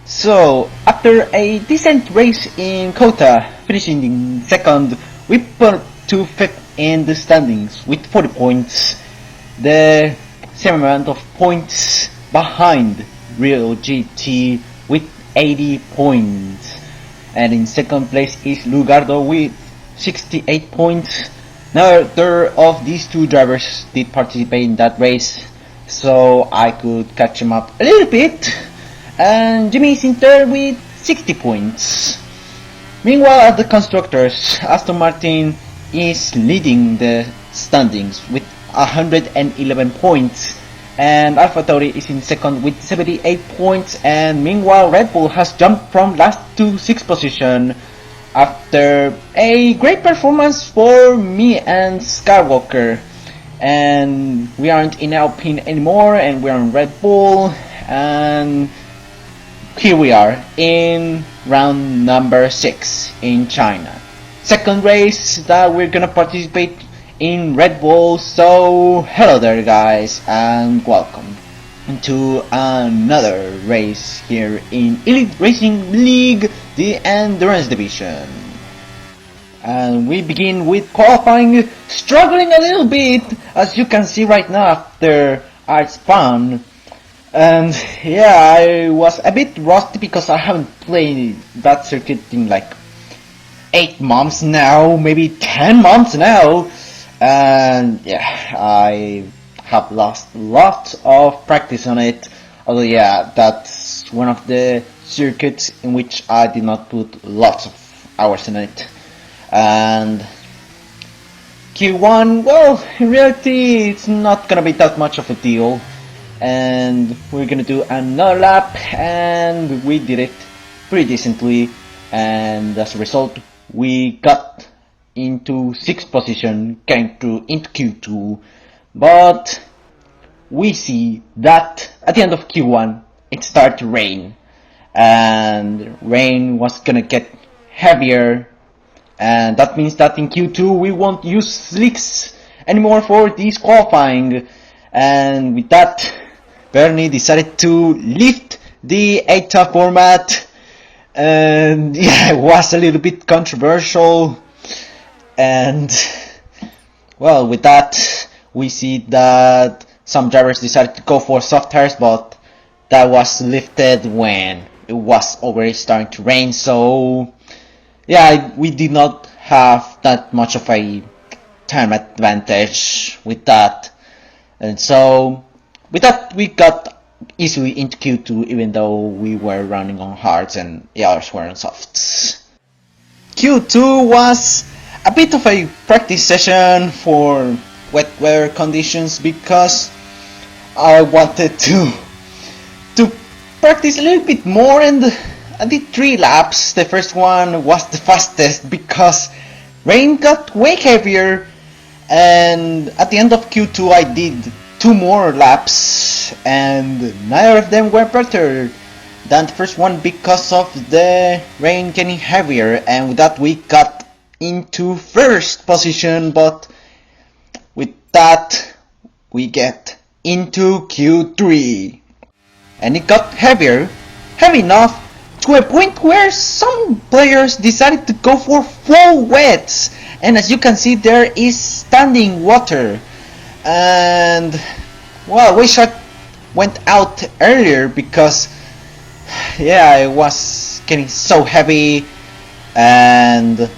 So, after a decent race in COTA, finishing in second, we put to fifth in the standings with 40 points, the same amount of points behind Real GT with 80 points. And in second place is Lugardo with 68 points. Neither of these two drivers did participate in that race, so I could catch him up a little bit. And Jimmy is in third with 60 points. Meanwhile, at the constructors, Aston Martin is leading the standings with 111 points, and AlphaTauri is in second with 78 points. And meanwhile, Red Bull has jumped from last to 6th position after a great performance for me and Skywalker. And we aren't in Alpine anymore, and we're in Red Bull, and here we are in round number 6 in China. Second race that we're gonna participate in Red Bull. So hello there guys, and welcome to another race here in Elite Racing League, the Endurance Division. And we begin with qualifying, struggling a little bit, as you can see right now after I spun. And yeah, I was a bit rusty because I haven't played that circuit in like 8 months now, maybe 10 months now. And yeah, I have lost lots of practice on it. Although yeah, that's one of the circuits in which I did not put lots of hours in it. And Q1, well, in reality it's not gonna be that much of a deal. And we're gonna do another lap, and we did it pretty decently, and as a result we got into 6th position, came through into Q2. But we see that at the end of Q1 it started to rain, and rain was gonna get heavier, and that means that in Q2 we won't use slicks anymore for this qualifying. And with that, Bernie decided to lift the ETA format, and yeah, it was a little bit controversial. And well, with that we see that some drivers decided to go for soft tires, but that was lifted when it was already starting to rain. So yeah, we did not have that much of a time advantage with that. And so with that we got easily into Q2, even though we were running on hards and the others were on softs. Q2 was a bit of a practice session for wet weather conditions, because I wanted to practice a little bit more, and I did 3 laps. The first one was the fastest because rain got way heavier, and at the end of Q2 I did 2 more laps, and neither of them were better than the first one because of the rain getting heavier. And with that we got into 1st position, but with that we get into Q3, and it got heavy enough to a point where some players decided to go for full wets, and as you can see there is standing water. And well, Wishart went out earlier because yeah, it was getting so heavy. And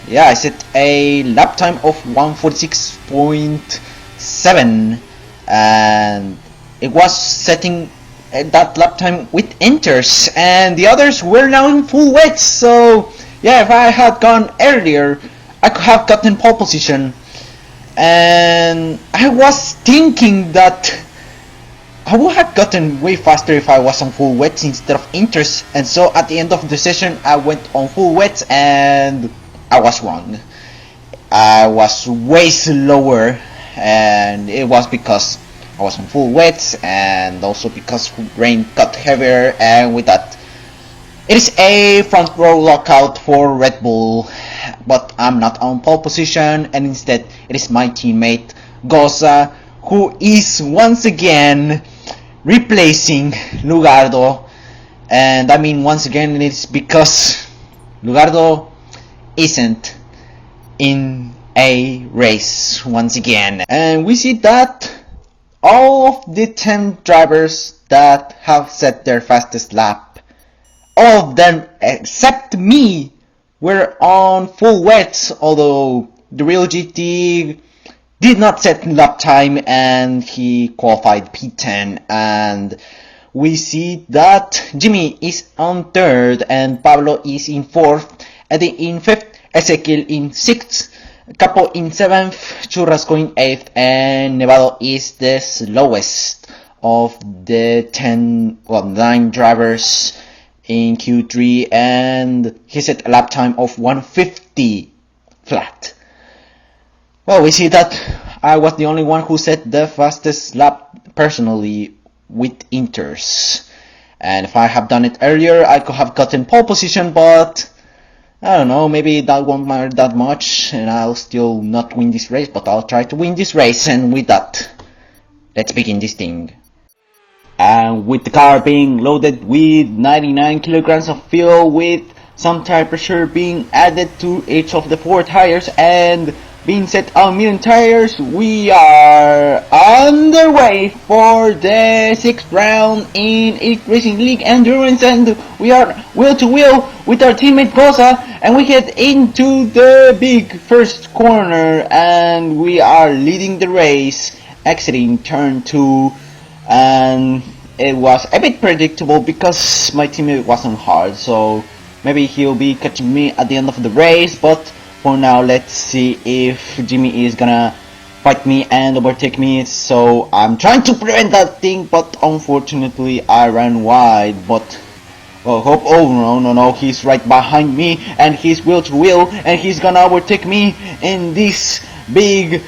yeah, I set a lap time of 1:46.7, and it was setting that lap time with enters, and the others were now in full wets. So yeah, if I had gone earlier I could have gotten pole position. And I was thinking that I would have gotten way faster if I was on full wets instead of inters, and so at the end of the session I went on full wets, and I was wrong. I was way slower, and it was because I was on full wets, and also because rain got heavier. And with that, it is a front row lockout for Red Bull, but I'm not on pole position, and instead it is my teammate Goza who is once again replacing Lugardo And I mean, once again, it's because Lugardo isn't in a race once again. And we see that all of the 10 drivers that have set their fastest lap, all of them except me, were on full wets, although the real GT did not set lap time and he qualified P10. And we see that Jimmy is on third and Pablo is in fourth, Eddie in fifth, Ezequiel in sixth, Capo in seventh, Churrasco in eighth, and Nevado is the slowest of the 9 drivers in Q3, and he set a lap time of 150 flat. Well, we see that I was the only one who set the fastest lap personally with Inters. And if I have done it earlier, I could have gotten pole position, but I don't know, maybe that won't matter that much, and I'll still not win this race, but I'll try to win this race, and with that, let's begin this thing. And with the car being loaded with 99 kilograms of fuel, with some tire pressure being added to each of the 4 tires, and being set on medium tires, we are underway for the 6th round in Elite Racing League Endurance, and we are wheel to wheel with our teammate Goza, and we head into the big first corner, and we are leading the race, exiting turn 2, and it was a bit predictable because my teammate wasn't hard, so maybe he'll be catching me at the end of the race, but for now, let's see if Jimmy is gonna fight me and overtake me. So I'm trying to prevent that thing, but unfortunately I ran wide. But well, no, he's right behind me, and he's wheel to wheel, and he's gonna overtake me in this big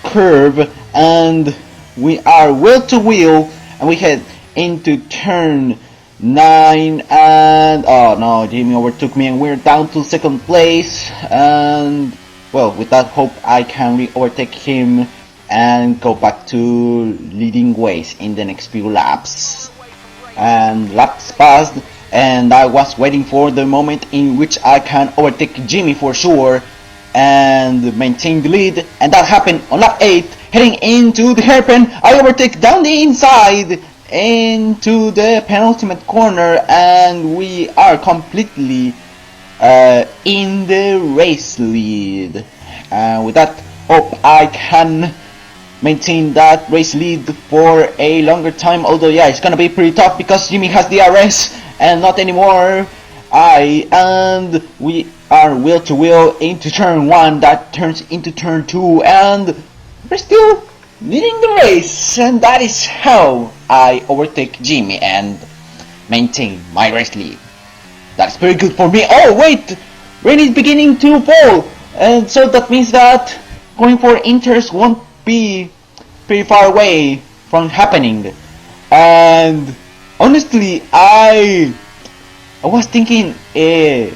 curve. And we are wheel to wheel, and we head into turn 9, and oh no, Jimmy overtook me and we're down to 2nd place. And well, with that hope I can overtake him and go back to leading ways in the next few laps. And laps passed, and I was waiting for the moment in which I can overtake Jimmy for sure and maintain the lead, and that happened on lap 8. Heading into the hairpin, I overtake down the inside into the penultimate corner, and we are completely in the race lead. With that hope I can maintain that race lead for a longer time, although yeah, it's gonna be pretty tough because Jimmy has the DRS and not anymore and we are wheel to wheel into turn 1 that turns into turn 2, and we're still leading the race, and that is how I overtake Jimmy and maintain my race lead. That's pretty good for me. Oh wait, rain is beginning to fall, and so that means that going for Inters won't be pretty far away from happening. And honestly, I was thinking it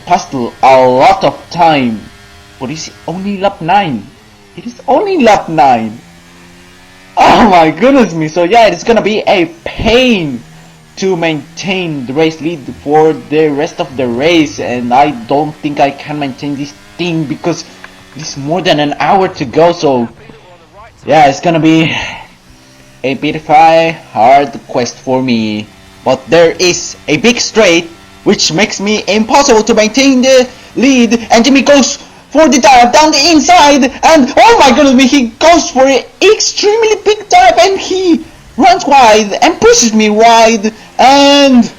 passed a lot of time, but it's only lap 9. It is only lap 9. Oh my goodness me, so yeah, it's gonna be a pain to maintain the race lead for the rest of the race, and I don't think I can maintain this thing because it's more than an hour to go, so yeah, it's gonna be a bit of a hard quest for me. But there is a big straight which makes me impossible to maintain the lead, and Jimmy goes for the dive down the inside, and oh my goodness, he goes for an extremely big dive, and he runs wide and pushes me wide, and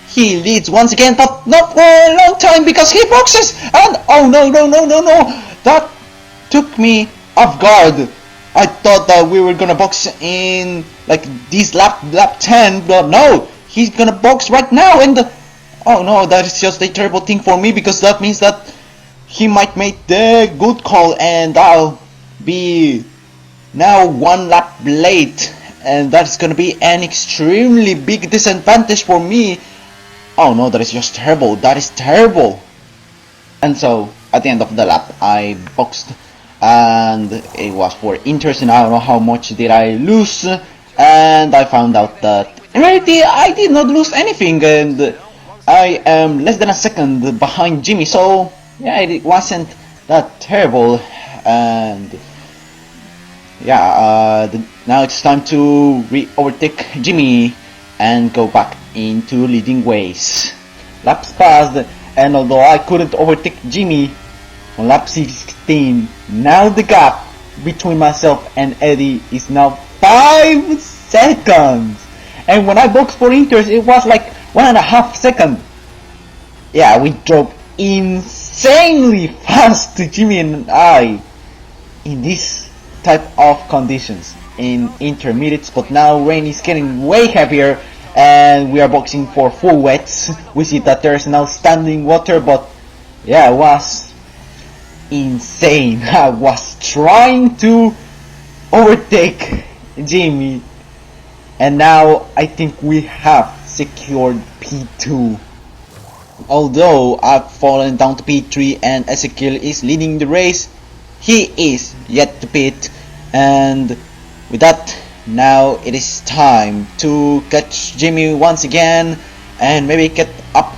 he leads once again, but not for a long time because he boxes, and oh no, that took me off guard. I thought that we were gonna box in like this lap 10, but no, he's gonna box right now, and oh no, that is just a terrible thing for me because that means that he might make the good call, and I'll be now 1 lap late, and that's gonna be an extremely big disadvantage for me. Oh no, that is just terrible. That is terrible. And so at the end of the lap I boxed, and it was for Inters, and I don't know how much did I lose, and I found out that In reality, I did not lose anything, and I am less than a second behind Jimmy, so yeah, it wasn't that terrible. And yeah, now it's time to overtake Jimmy and go back into leading ways. Laps passed, and although I couldn't overtake Jimmy on lap 16, now the gap between myself and Eddie is now 5 seconds. And when I boxed for Inters, it was like 1.5 seconds. Yeah, we drove insanely fast to Jimmy and I in this type of conditions in intermediates, but now rain is getting way heavier and we are boxing for full wets. We see that there's now standing water, but yeah, it was insane. I was trying to overtake Jimmy, and now I think we have secured P2. Although I've fallen down to P3 and Ezekiel is leading the race, he is yet to pit, and with that, now it is time to catch Jimmy once again and maybe get up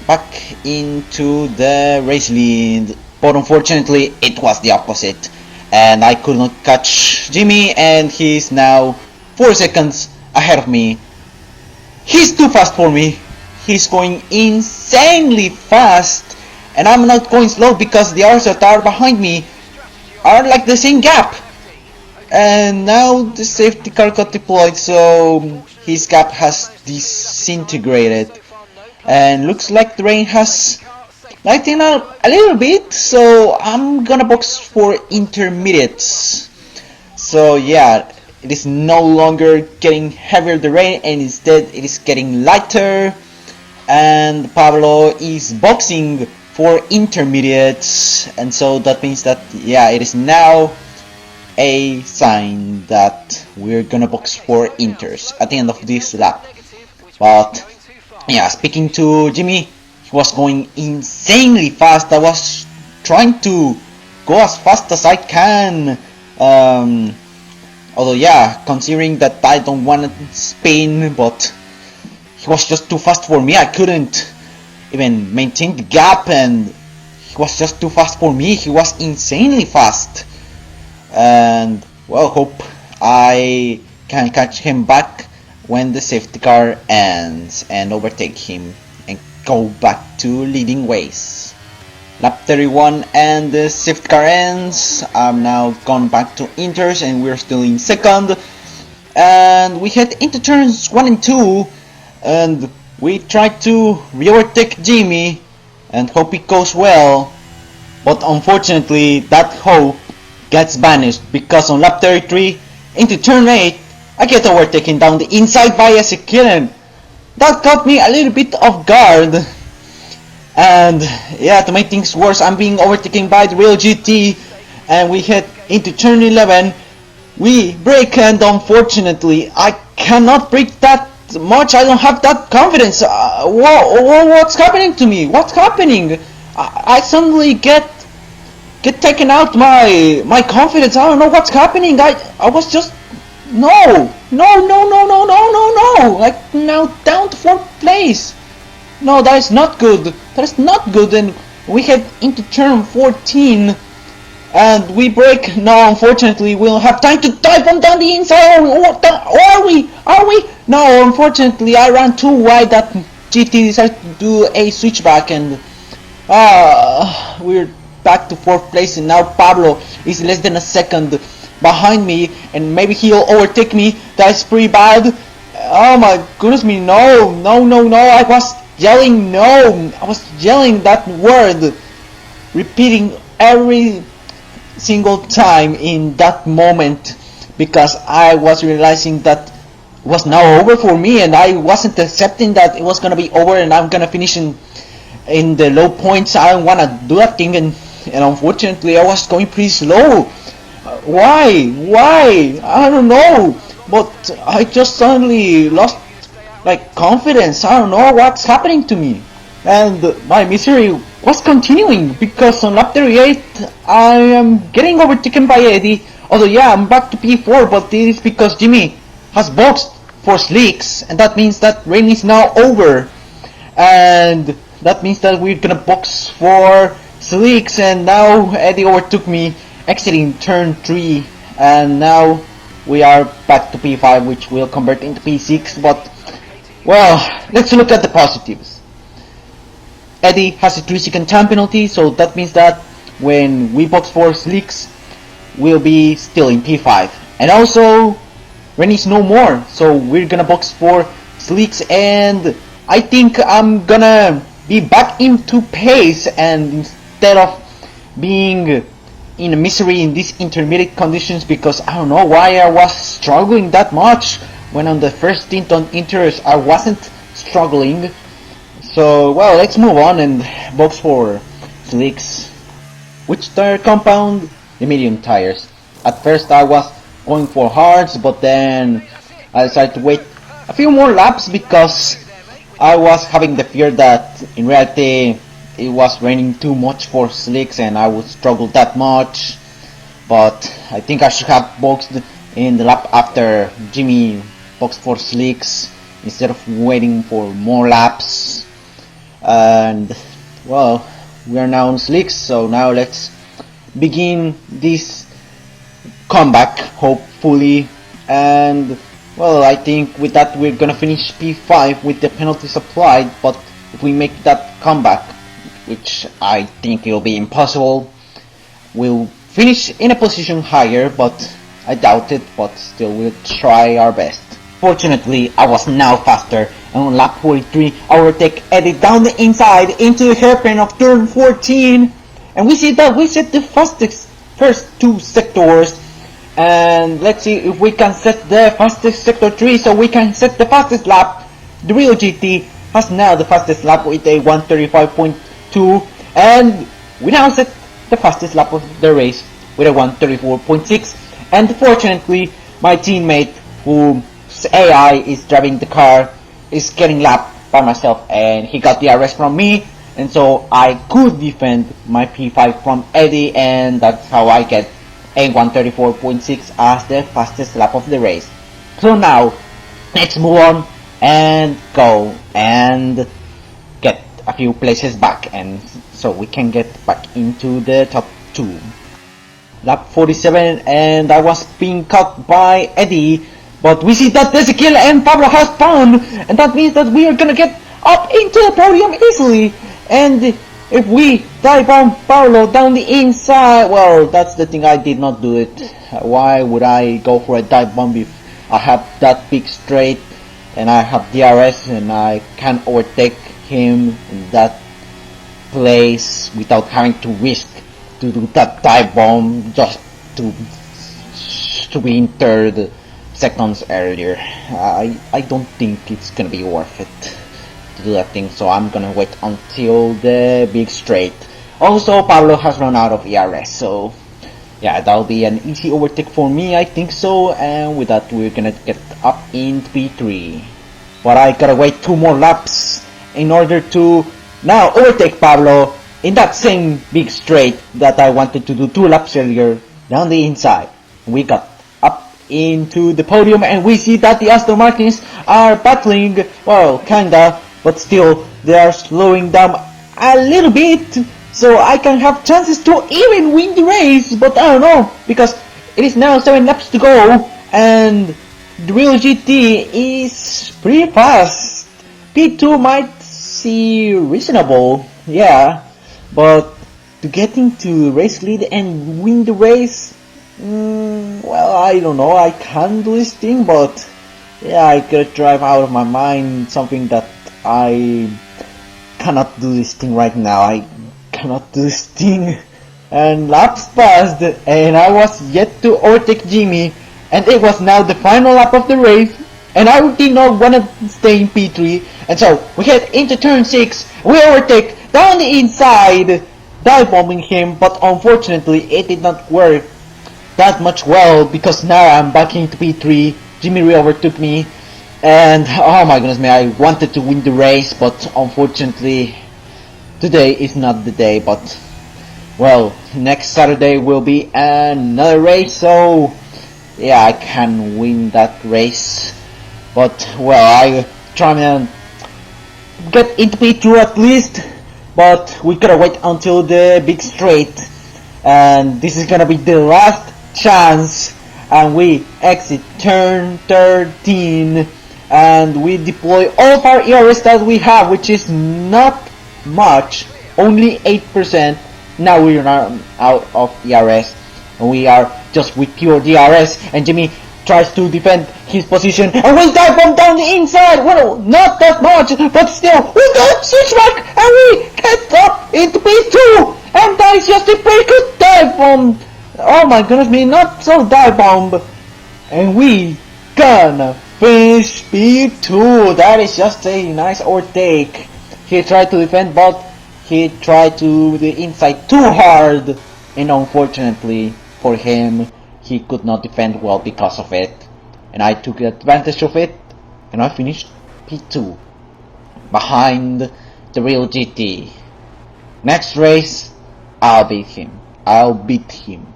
back into the race lead. But unfortunately it was the opposite, and I could not catch Jimmy, and he's now 4 seconds ahead of me. He's too fast for me. He's going insanely fast, and I'm not going slow because the others that are behind me are like the same gap. And now the safety car got deployed, so his gap has disintegrated, and looks like the rain has lightened up a little bit, so I'm gonna box for intermediates. So yeah, it is no longer getting heavier the rain, and instead it is getting lighter, and Pablo is boxing for intermediates, and so that means that yeah, it is now a sign that we're gonna box for inters at the end of this lap. But yeah, speaking to Jimmy, he was going insanely fast. I was trying to go as fast as I can, although yeah, considering that I don't want to spin, but he was just too fast for me. I couldn't even maintain the gap, and he was just too fast for me. He was insanely fast, and well, hope I can catch him back when the safety car ends and overtake him and go back to leading ways. Lap 31 and the safety car ends. I'm now gone back to inters and we're still in second, and we head into turns 1 and 2, and we try to re-overtake Jimmy and hope it goes well, but unfortunately that hope gets banished because on lap 33 into turn 8 I get overtaken down the inside by Ezekiel. That caught me a little bit off guard, and yeah, to make things worse, I'm being overtaken by the real GT, and we head into turn 11. We brake, and unfortunately I cannot brake that much. I don't have that confidence. What's happening to me? What's happening? I suddenly get taken out my confidence. I don't know what's happening. I was just no, like now down to 4th place. No, that is not good. That is not good. And we head into turn 14 and we brake. No, unfortunately we don't have time to dive on down the inside. Are we? No, unfortunately I ran too wide. That GT decided to do a switchback, and we're back to 4th place, and now Pablo is less than a second behind me, and maybe he'll overtake me. That's pretty bad. Oh my goodness me, no, I was yelling no. I was yelling that word, repeating every single time in that moment, because I was realizing that it was now over for me, and I wasn't accepting that it was gonna be over and I'm gonna finish in the low points. I don't wanna do that thing, and unfortunately I was going pretty slow. Why? I don't know, but I just suddenly lost like confidence. I don't know what's happening to me, and my misery was continuing because on lap 38 I am getting overtaken by Eddie. Although yeah, I'm back to P4, but this is because Jimmy has boxed for slicks, and that means that rain is now over, and that means that we're gonna box for slicks, and now Eddie overtook me exiting turn 3, and now we are back to P5, which will convert into P6. But well, let's look at the positives. Eddie has a 3-second time penalty, so that means that when we box for slicks, we'll be still in P5. And also, Ren is no more, so we're gonna box for slicks, and I think I'm gonna be back into pace, and instead of being in misery in these intermediate conditions, because I don't know why I was struggling that much when on the first stint on inters I wasn't struggling. So well, let's move on and box for slicks. Which tire compound? The medium tires. At first I was going for hards, but then I decided to wait a few more laps because I was having the fear that in reality it was raining too much for slicks and I would struggle that much. But I think I should have boxed in the lap after Jimmy boxed for slicks instead of waiting for more laps. And well, we are now on slicks, so now let's begin this comeback, hopefully. And well, I think with that we're gonna finish P5 with the penalties applied, but if we make that comeback, which I think will be impossible, we'll finish in a position higher, but I doubt it, but still we'll try our best. Fortunately, I was now faster, and on lap 43 I overtake Eddie down the inside into the hairpin of turn 14, and we see that we set the fastest first 2 sectors, and let's see if we can set the fastest sector 3 so we can set the fastest lap. The real GT has now the fastest lap with a 135.2, and we now set the fastest lap of the race with a 134.6, and fortunately my teammate whose AI is driving the car is getting lapped by myself, and he got the arrest from me, and so I could defend my P5 from Eddie, and that's how I get a 134.6 as the fastest lap of the race. So now let's move on and go and get a few places back, and so we can get back into the top 2. Lap 47, and I was being caught by Eddie, but we see that Ezekiel and Pablo has spawned, and that means that we are gonna get up into the podium easily. And if we dive bomb Pablo down the inside, well, that's the thing, I did not do it. Why would I go for a dive bomb if I have that big straight and I have DRS and I can overtake him in that place without having to risk to do that dive bomb just to be in third seconds earlier. I don't think it's gonna be worth it to do that thing, so I'm gonna wait until the big straight. Also, Pablo has run out of ERS, so yeah, that'll be an easy overtake for me, I think so, and with that we're gonna get up into P3. But I gotta wait 2 more laps in order to now overtake Pablo in that same big straight that I wanted to do 2 laps earlier down the inside. We got up into the podium, and we see that the Aston Martins are battling, well, kinda, but still they are slowing down a little bit, so I can have chances to even win the race, but I don't know, because it is now 7 laps to go, and the real GT is pretty fast. P2 might seem reasonable, yeah, but to get into race lead and win the race, well, I don't know, I can do this thing, but yeah, I could drive out of my mind something that I cannot do this thing right now. I cannot do this thing. And laps passed, and I was yet to overtake Jimmy, and it was now the final lap of the race, and I did not want to stay in P3, and so we head into turn 6, we overtake down the inside, dive bombing him, but unfortunately it did not work that much well, because now I'm back into P3, Jimmy overtook me, and oh my goodness me, I wanted to win the race, but unfortunately today is not the day. But well, next Saturday will be another race, so yeah, I can win that race. but well, I try and get into P2 at least, but we gotta wait until the big straight, and this is gonna be the last chance, and we exit turn 13, and we deploy all of our ERS that we have, which is not much, only 8%. Now we are out of ERS, and we are just with pure DRS, and Jimmy tries to defend his position, and we dive bomb down the inside. Well, not that much, but still, we got switchback, and we get up into P2, and that is just a pretty good dive bomb. Oh my goodness me, not so dive bomb, and we gonna finish P2. That is just a nice overtake. He tried to defend, but he tried to the inside too hard, and unfortunately for him, he could not defend well because of it, and I took advantage of it, and I finished P2 behind the real GT. Next race, I'll beat him.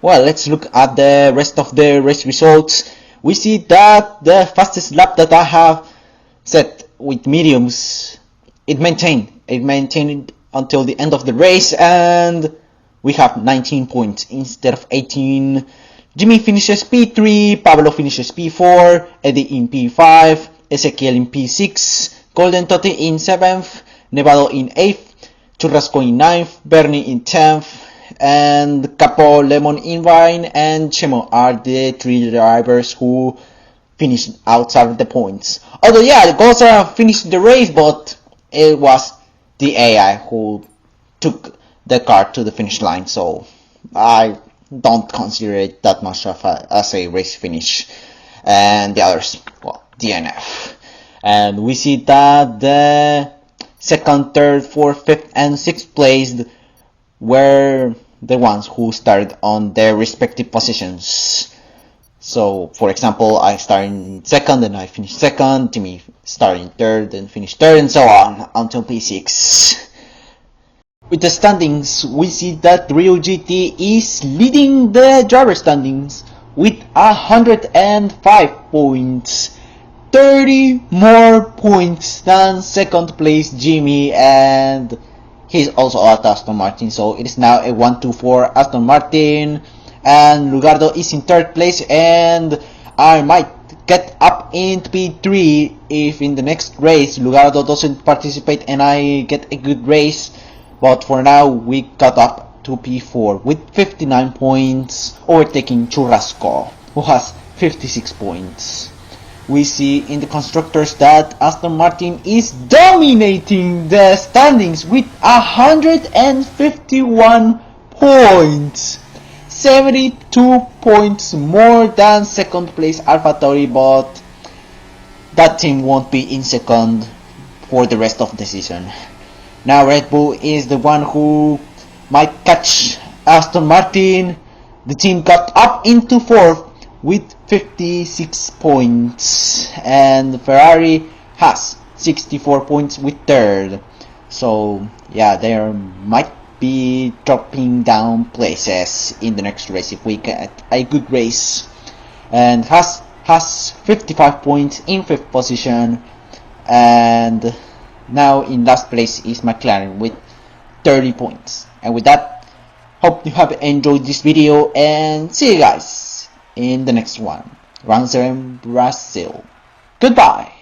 Well, let's look at the rest of the race results. We see that the fastest lap that I have set with mediums, it maintained until the end of the race, and we have 19 points instead of 18. Jimmy finishes P3, Pablo finishes P4, Eddie in P5, Ezekiel in P6, Golden Totti in 7th, Nevado in 8th, Churrasco in 9th, Bernie in 10th, and Capo, Lemon in 9, and Chemo are the 3 drivers who finished outside of the points. Although yeah, Goza finished the race, but it was the AI who took the car to the finish line, so I don't consider it that much of as a race finish. And the others, well, DNF. And we see that the 2nd, 3rd, 4th, 5th, and 6th place were the ones who started on their respective positions. So, for example, I started in 2nd and I finished 2nd, Timmy started in 3rd and finished 3rd, and so on until P6. With the standings, we see that Rio GT is leading the driver standings with 105 points, 30 more points than 2nd place Jimmy, and he's also at Aston Martin, so it is now a 1-2-4 Aston Martin, and Lugardo is in 3rd place, and I might get up into P3 if in the next race Lugardo doesn't participate and I get a good race. But for now, we got up to P4 with 59 points, overtaking Churrasco, who has 56 points. We see in the constructors that Aston Martin is dominating the standings with 151 points, 72 points more than 2nd place AlphaTauri, but that team won't be in 2nd for the rest of the season. Now Red Bull is the one who might catch Aston Martin. The team got up into 4th with 56 points, and Ferrari has 64 points with 3rd. So yeah, they might be dropping down places in the next race if we get a good race. And has 55 points in 5th position, and now in last place is McLaren with 30 points. And with that, hope you have enjoyed this video, and see you guys in the next one. Round 7 Brazil. Goodbye.